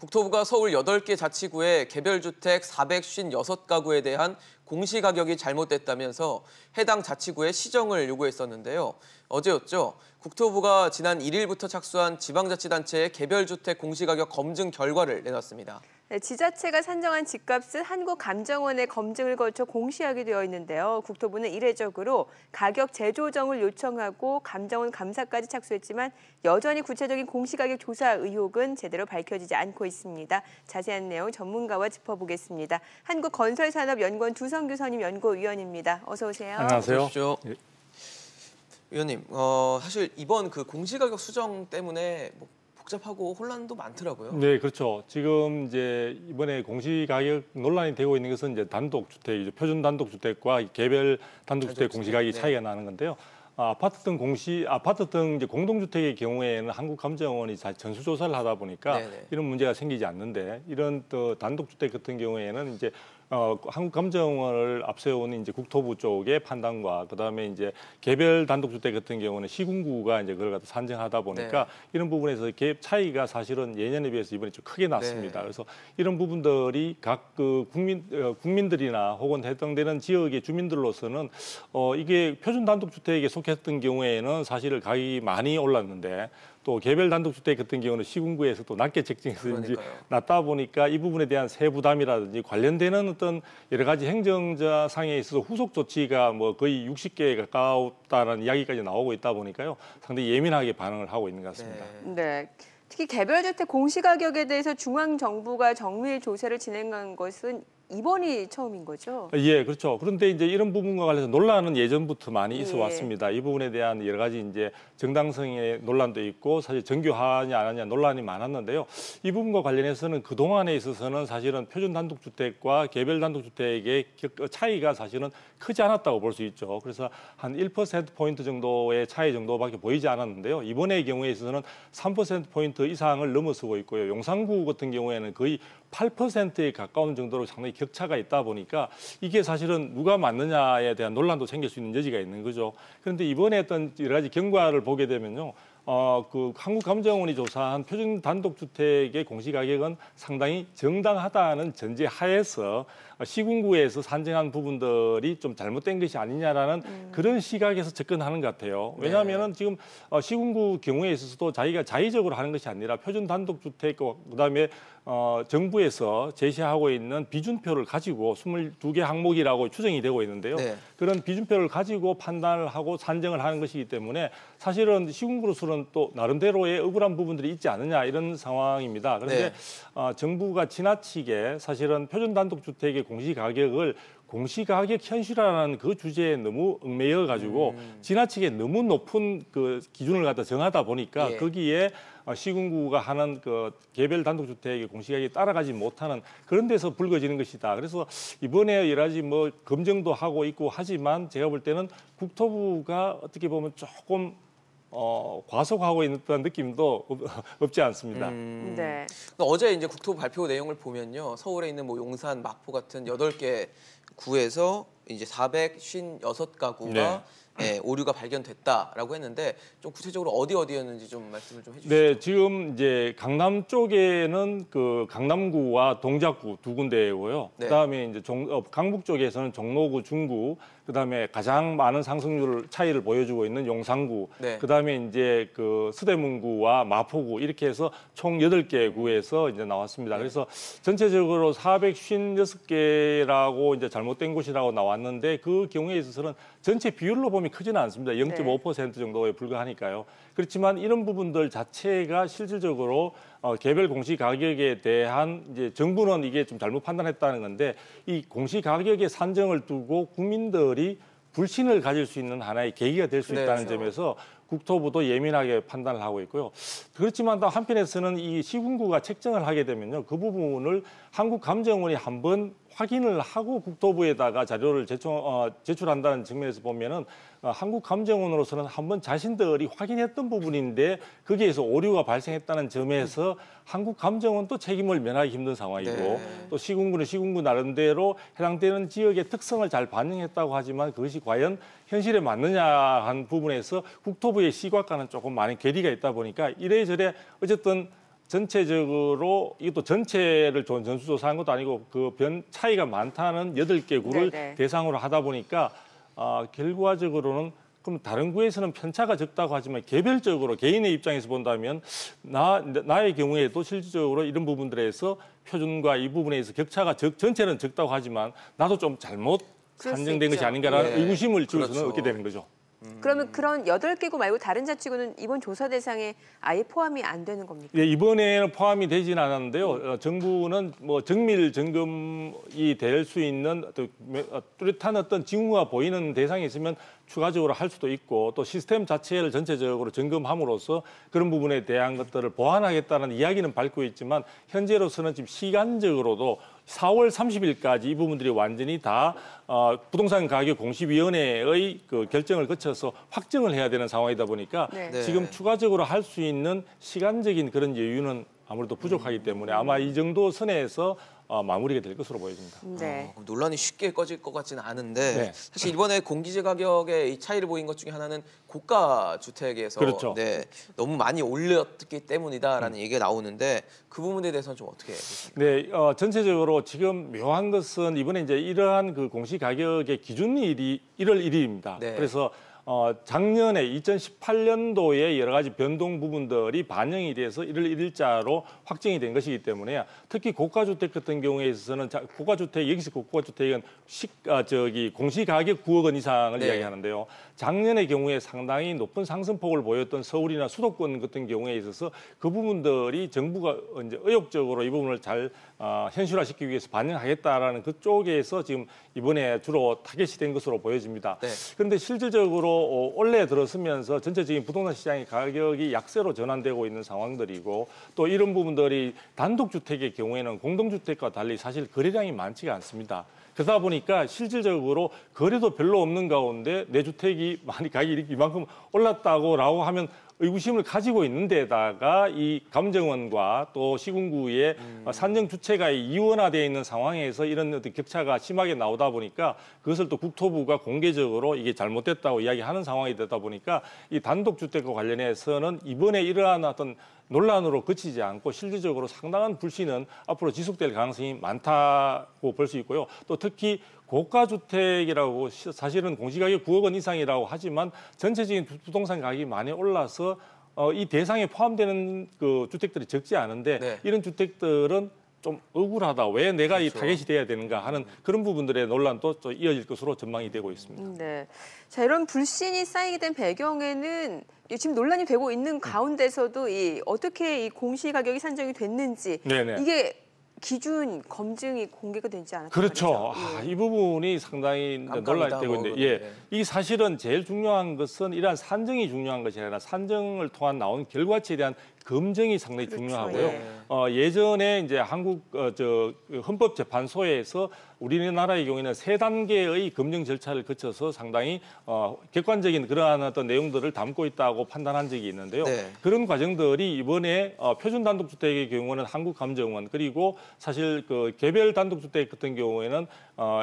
국토부가 서울 8개 자치구의 개별주택 456가구에 대한 공시가격이 잘못됐다면서 해당 자치구에 시정을 요구했었는데요. 어제였죠. 국토부가 지난 1일부터 착수한 지방자치단체의 개별주택 공시가격 검증 결과를 내놨습니다. 네, 지자체가 산정한 집값은 한국감정원의 검증을 거쳐 공시하게 되어 있는데요. 국토부는 이례적으로 가격 재조정을 요청하고 감정원 감사까지 착수했지만 여전히 구체적인 공시가격 조사 의혹은 제대로 밝혀지지 않고 있습니다. 자세한 내용 전문가와 짚어보겠습니다. 한국건설산업연구원 두성규 선임 연구위원입니다. 어서 오세요. 안녕하세요. 예. 위원님, 사실 이번 그 공시가격 수정 때문에 복잡하고 혼란도 많더라고요. 네, 그렇죠. 지금 이제 이번에 공시가격 논란이 되고 있는 것은 이제 단독주택이죠. 표준 단독주택과 개별 단독주택 공시가격이 차이가 나는 건데요. 아파트 등 이제 공동주택의 경우에는 한국감정원이 전수조사를 하다 보니까 이런 문제가 생기지 않는데 이런 또 단독주택 같은 경우에는 이제 한국감정원을 앞세우는 이제 국토부 쪽의 판단과 그다음에 이제 개별 단독주택 같은 경우는 시군구가 이제 그걸 갖다 산정하다 보니까 이런 부분에서 갭 차이가 사실은 예년에 비해서 이번에 좀 크게 났습니다. 그래서 이런 부분들이 각 그 국민들이나 혹은 해당되는 지역의 주민들로서는 이게 표준 단독주택에 속했던 경우에는 사실 가격이 많이 올랐는데 또 개별 단독주택 같은 경우는 시군구에서 또 낮게 책정해서인지 낮다 보니까 이 부분에 대한 세부담이라든지 관련되는 어떤 여러 가지 행정자상에 있어서 후속 조치가 뭐 거의 60개에 가까웠다는 이야기까지 나오고 있다 보니까요. 상당히 예민하게 반응을 하고 있는 것 같습니다. 네. 특히 개별주택 공시가격에 대해서 중앙정부가 정밀 조사를 진행한 것은 이번이 처음인 거죠? 예, 그렇죠. 그런데 이제 이런 부분과 관련해서 논란은 예전부터 많이 있어 왔습니다. 이 부분에 대한 여러 가지 이제 정당성의 논란도 있고 사실 정교하냐 안 하냐 논란이 많았는데요. 이 부분과 관련해서는 그 동안에 있어서는 사실은 표준 단독주택과 개별 단독주택의 차이가 사실은 크지 않았다고 볼 수 있죠. 그래서 한 1%포인트 정도의 차이 정도밖에 보이지 않았는데요. 이번의 경우에 있어서는 3%포인트 이상을 넘어서고 있고요. 용산구 같은 경우에는 거의 8%에 가까운 정도로 상당히 격차가 있다 보니까 이게 사실은 누가 맞느냐에 대한 논란도 생길 수 있는 여지가 있는 거죠. 그런데 이번에 어떤 여러 가지 경과를 보게 되면요. 그 한국감정원이 조사한 표준 단독주택의 공시가격은 상당히 정당하다는 전제 하에서 시군구에서 산정한 부분들이 좀 잘못된 것이 아니냐라는 그런 시각에서 접근하는 것 같아요. 왜냐하면은 지금 시군구 경우에 있어서도 자기가 자의적으로 하는 것이 아니라 표준 단독주택과 그다음에 정부에서 제시하고 있는 비준표를 가지고 22개 항목이라고 추정이 되고 있는데요. 그런 비준표를 가지고 판단을 하고 산정을 하는 것이기 때문에 사실은 시군구로서는 또 나름대로의 억울한 부분들이 있지 않느냐 이런 상황입니다. 그런데 정부가 지나치게 사실은 표준 단독주택의 공시가격을 공시가격 현실화라는 그 주제에 너무 얽매여 가지고 지나치게 너무 높은 그 기준을 갖다 정하다 보니까 거기에 시군구가 하는 그 개별 단독주택의 공시가격이 따라가지 못하는 그런 데서 불거지는 것이다. 그래서 이번에 여러 가지 뭐 검증도 하고 있고 하지만 제가 볼 때는 국토부가 어떻게 보면 조금 과속하고 있는 느낌도 없지 않습니다. 네. 어제 이제 국토부 발표 내용을 보면요. 서울에 있는 뭐 용산, 마포 같은 8개 구에서 이제 456가구가 오류가 발견됐다라고 했는데 좀 구체적으로 어디였는지 좀 말씀을 좀 해주시죠. 네, 지금 이제 강남 쪽에는 그 강남구와 동작구 두 군데고요. 그다음에 이제 강북 쪽에서는 종로구, 중구, 그다음에 가장 많은 상승률 차이를 보여주고 있는 용산구, 그다음에 이제 그 서대문구와 마포구 이렇게 해서 총 8개 구에서 이제 나왔습니다. 그래서 전체적으로 456개라고 이제 잘못된 곳이라고 나왔는데 그 경우에 있어서는 전체 비율로 보면 크지는 않습니다. 0.5% 정도에 불과하니까요. 그렇지만 이런 부분들 자체가 실질적으로 개별 공시가격에 대한 이제 정부는 이게 좀 잘못 판단했다는 건데 이 공시가격의 산정을 두고 국민들이 불신을 가질 수 있는 하나의 계기가 될 수 있다는 점에서 국토부도 예민하게 판단을 하고 있고요. 그렇지만 또 한편에서는 이 시군구가 책정을 하게 되면요. 그 부분을 한국감정원이 한번 확인을 하고 국토부에다가 자료를 제출한다는 측면에서 보면은 한국감정원으로서는 한번 자신들이 확인했던 부분인데 거기에서 오류가 발생했다는 점에서 한국감정원도 책임을 면하기 힘든 상황이고 또 시군구는 시군구 나름대로 해당되는 지역의 특성을 잘 반영했다고 하지만 그것이 과연 현실에 맞느냐 한 부분에서 국토부의 시각과는 조금 많이 괴리가 있다 보니까 이래저래 어쨌든 전체적으로 이것도 전체를 전수조사한 것도 아니고 그 변 차이가 많다는 8개 구를 네네. 대상으로 하다 보니까 결과적으로는 그럼 다른 구에서는 편차가 적다고 하지만 개별적으로 개인의 입장에서 본다면 나의 경우에도 실질적으로 이런 부분들에서 표준과 이 부분에서 격차가 전체는 적다고 하지만 나도 좀 잘못 그럴 수 산정된 것이 있죠. 아닌가라는 예. 의구심을 줄 수는 그렇죠. 없게 되는 거죠. 그러면 그런 8개 구 말고 다른 자치구는 이번 조사 대상에 아예 포함이 안 되는 겁니까? 예, 이번에는 포함이 되지는 않았는데요. 정부는 뭐 정밀 점검이 될 수 있는 뚜렷한 어떤 징후가 보이는 대상이 있으면 추가적으로 할 수도 있고 또 시스템 자체를 전체적으로 점검함으로써 그런 부분에 대한 것들을 보완하겠다는 이야기는 밝고 있지만 현재로서는 지금 시간적으로도 4월 30일까지 이 부분들이 완전히 다 부동산 가격 공시위원회의 그 결정을 거쳐서 확정을 해야 되는 상황이다 보니까 네. 지금 추가적으로 할 수 있는 시간적인 그런 여유는 아무래도 부족하기 때문에 아마 이 정도 선에서 마무리가 될 것으로 보여집니다. 네. 그럼 논란이 쉽게 꺼질 것 같지는 않은데 네. 사실 이번에 공기재 가격의 이 차이를 보인 것 중에 하나는 고가 주택에서 그렇죠. 네, 너무 많이 올렸기 때문이다라는 얘기가 나오는데 그 부분에 대해서는 좀 어떻게 보십니까? 네, 전체적으로 지금 묘한 것은 이번에 이제 이러한 그 공시 가격의 기준일이 1월 1일입니다. 네. 그래서 작년에 2018년도에 여러 가지 변동 부분들이 반영이 돼서 1월 1일자로 확정이 된 것이기 때문에 특히 고가주택 같은 경우에 있어서는 고가주택 여기서 고가주택은 공시가격 9억 원 이상을 네. 이야기하는데요. 작년의 경우에 상당히 높은 상승폭을 보였던 서울이나 수도권 같은 경우에 있어서 그 부분들이 정부가 이제 의욕적으로 이 부분을 잘 현실화시키기 위해서 반영하겠다라는 그쪽에서 지금 이번에 주로 타겟이 된 것으로 보여집니다. 네. 그런데 실질적으로 올해 들어서면서 전체적인 부동산 시장의 가격이 약세로 전환되고 있는 상황들이고 또 이런 부분들이 단독주택의 경우에는 공동주택과 달리 사실 거래량이 많지가 않습니다. 그러다 보니까 실질적으로 거래도 별로 없는 가운데 내 주택이 많이 가격이 이만큼 올랐다고 하면 의구심을 가지고 있는 데다가 이 감정원과 또 시군구의 산정 주체가 이원화되어 있는 상황에서 이런 어떤 격차가 심하게 나오다 보니까 그것을 또 국토부가 공개적으로 이게 잘못됐다고 이야기하는 상황이 되다 보니까 이 단독주택과 관련해서는 이번에 이러한 어떤 논란으로 그치지 않고 실질적으로 상당한 불신은 앞으로 지속될 가능성이 많다고 볼 수 있고요. 또 특히 고가주택이라고 사실은 공시가격 9억 원 이상이라고 하지만 전체적인 부동산 가격이 많이 올라서 이 대상에 포함되는 그 주택들이 적지 않은데 네. 이런 주택들은 좀 억울하다. 왜 내가 그렇죠. 이 타겟이 돼야 되는가 하는 그런 부분들의 논란도 또 이어질 것으로 전망이 되고 있습니다. 네. 자, 이런 불신이 쌓이게 된 배경에는 지금 논란이 되고 있는 가운데서도 어떻게 이 공시 가격이 산정이 됐는지 네네. 이게 기준 검증이 공개가 되지 않았단 그렇죠. 말이죠. 예. 이 부분이 상당히 깜깜이다, 논란이 되고 뭐, 있는데, 네. 이 사실은 제일 중요한 것은 이러한 산정이 중요한 것이 아니라 산정을 통한 나온 결과치에 대한 검증이 상당히 그렇죠. 중요하고요. 예. 예전에 이제 한국 헌법재판소에서 우리나라의 경우에는 3단계의 검증 절차를 거쳐서 상당히 객관적인 그러한 어떤 내용들을 담고 있다고 판단한 적이 있는데요. 네. 그런 과정들이 이번에 표준 단독주택의 경우는 한국감정원 그리고 사실 그 개별 단독주택 같은 경우에는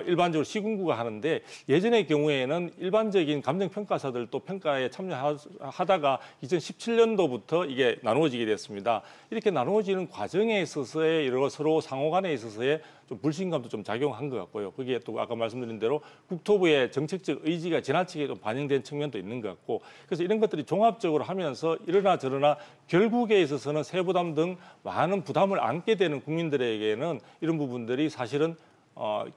일반적으로 시군구가 하는데 예전의 경우에는 일반적인 감정평가사들도 평가에 참여하다가 2017년도부터 이게 나누어지게 됐습니다. 이렇게 나누어지는 과정에 있어서의 여러 서로 상호간에 있어서의 좀 불신감도 좀 작용한 것 같고요. 그게 또 아까 말씀드린 대로 국토부의 정책적 의지가 지나치게 좀 반영된 측면도 있는 것 같고 그래서 이런 것들이 종합적으로 하면서 이러나 저러나 결국에 있어서는 세부담 등 많은 부담을 안게 되는 국민들에게는 이런 부분들이 사실은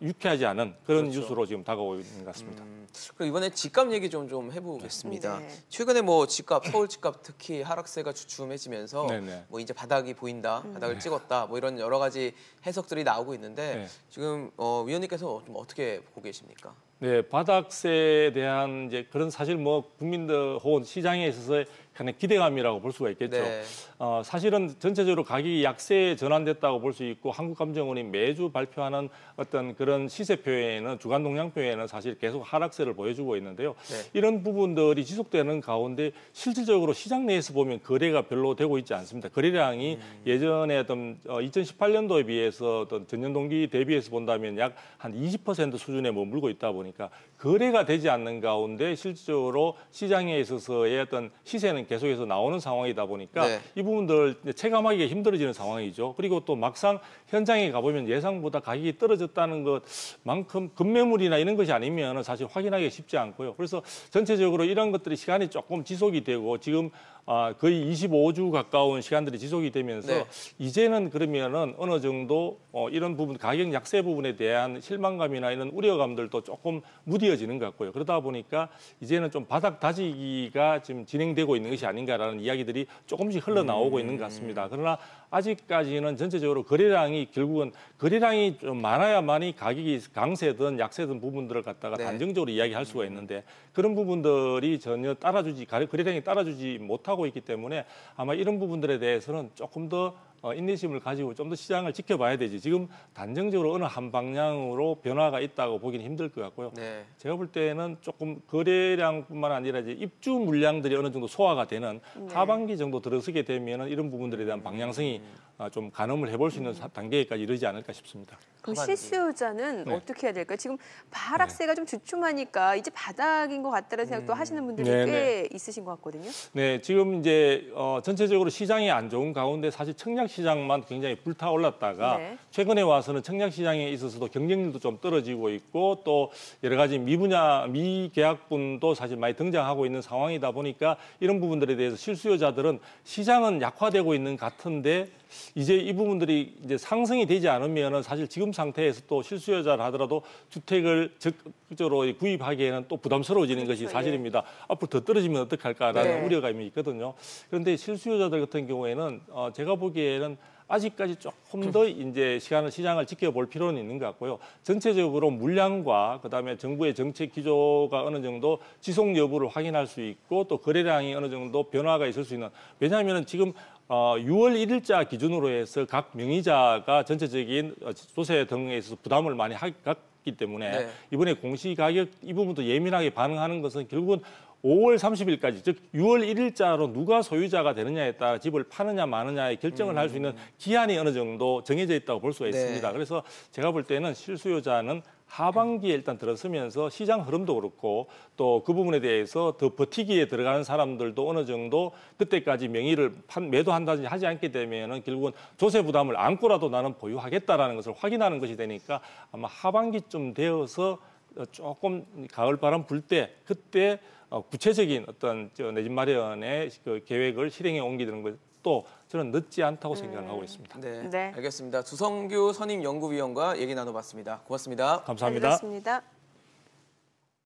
유쾌하지 않은 그런 그렇죠. 뉴스로 지금 다가오고 있는 것 같습니다. 그럼 이번에 집값 얘기 좀 해보겠습니다. 네. 최근에 뭐 집값, 서울 집값 특히 하락세가 주춤해지면서 네네. 뭐 이제 바닥이 보인다, 바닥을 찍었다, 뭐 이런 여러 가지 해석들이 나오고 있는데 네. 지금 위원님께서 좀 어떻게 보고 계십니까? 네, 바닥세에 대한 이제 그런 사실 뭐 국민들 혹은 시장에 있어서의 그냥 기대감이라고 볼 수가 있겠죠. 네. 사실은 전체적으로 가격이 약세에 전환됐다고 볼 수 있고 한국감정원이 매주 발표하는 어떤 그런 시세표에는 주간 동향표에는 사실 계속 하락세를 보여주고 있는데요. 네. 이런 부분들이 지속되는 가운데 실질적으로 시장 내에서 보면 거래가 별로 되고 있지 않습니다. 거래량이 예전에 어떤 2018년도에 비해서 어떤 전년 동기 대비해서 본다면 약 한 20% 수준에 머물고 있다 보니까 거래가 되지 않는 가운데 실질적으로 시장에 있어서의 어떤 시세는 계속해서 나오는 상황이다 보니까 네. 이 부분들 체감하기가 힘들어지는 상황이죠. 그리고 또 막상 현장에 가보면 예상보다 가격이 떨어졌다는 것만큼 급매물이나 이런 것이 아니면 사실 확인하기가 쉽지 않고요. 그래서 전체적으로 이런 것들이 시간이 조금 지속이 되고 지금 거의 25주 가까운 시간들이 지속이 되면서 네. 이제는 그러면은 어느 정도 이런 부분 가격 약세 부분에 대한 실망감이나 이런 우려감들도 조금 무디어지는 것 같고요. 그러다 보니까 이제는 좀 바닥 다지기가 지금 진행되고 있는 것이 아닌가라는 이야기들이 조금씩 흘러나오고 있는 것 같습니다. 그러나 아직까지는 전체적으로 거래량이 결국은 거래량이 좀 많아야만이 가격이 강세든 약세든 부분들을 갖다가 네. 단정적으로 이야기할 수가 있는데 그런 부분들이 전혀 거래량이 따라주지 못하고 있기 때문에 아마 이런 부분들에 대해서는 조금 더 인내심을 가지고 좀 더 시장을 지켜봐야 되지. 지금 단정적으로 어느 한 방향으로 변화가 있다고 보기는 힘들 것 같고요. 네. 제가 볼 때는 조금 거래량뿐만 아니라 이제 입주 물량들이 어느 정도 소화가 되는 하반기 정도 들어서게 되면은 이런 부분들에 대한 방향성이 좀 가늠을 해볼 수 있는 단계까지 이르지 않을까 싶습니다. 그럼 하반기. 실수요자는 네. 어떻게 해야 될까요? 지금 하락세가 좀 주춤하니까 이제 바닥인 것 같다는 생각도 하시는 분들이 꽤 있으신 것 같거든요. 네, 지금 이제 전체적으로 시장이 안 좋은 가운데 사실 청약 시장만 굉장히 불타올랐다가 네. 최근에 와서는 청약 시장에 있어서도 경쟁률도 좀 떨어지고 있고 또 여러 가지 미계약분도 사실 많이 등장하고 있는 상황이다 보니까 이런 부분들에 대해서 실수요자들은 시장은 약화되고 있는 것 같은데 이제 이 부분들이 이제 상승이 되지 않으면은 사실 지금 상태에서 또 실수요자를 하더라도 주택을 적극적으로 구입하기에는 또 부담스러워지는 그렇죠, 것이 사실입니다. 앞으로 더 떨어지면 어떡할까라는 네. 우려감이 있거든요. 그런데 실수요자들 같은 경우에는 제가 보기에는 아직까지 조금 더 이제 시장을 지켜볼 필요는 있는 것 같고요. 전체적으로 물량과 그다음에 정부의 정책 기조가 어느 정도 지속 여부를 확인할 수 있고 또 거래량이 어느 정도 변화가 있을 수 있는. 왜냐하면 지금 6월 1일자 기준으로 해서 각 명의자가 전체적인 조세 등에 있어서 부담을 많이 갖기 때문에 네. 이번에 공시가격 이 부분도 예민하게 반응하는 것은 결국은 5월 30일까지, 즉 6월 1일자로 누가 소유자가 되느냐에 따라 집을 파느냐 마느냐의 결정을 할 수 있는 기한이 어느 정도 정해져 있다고 볼 수가 네. 있습니다. 그래서 제가 볼 때는 실수요자는 하반기에 일단 들어서면서 시장 흐름도 그렇고 또 그 부분에 대해서 더 버티기에 들어가는 사람들도 어느 정도 그때까지 명의를 매도한다든지 하지 않게 되면은 결국은 조세 부담을 안고라도 나는 보유하겠다라는 것을 확인하는 것이 되니까 아마 하반기쯤 되어서 조금 가을 바람 불 때 그때 구체적인 어떤 내 집 마련의 그 계획을 실행에 옮기는 것도 저는 늦지 않다고 생각을 하고 있습니다. 네. 네. 알겠습니다. 주성규 선임연구위원과 얘기 나눠봤습니다. 고맙습니다. 감사합니다. 잘 들었습니다.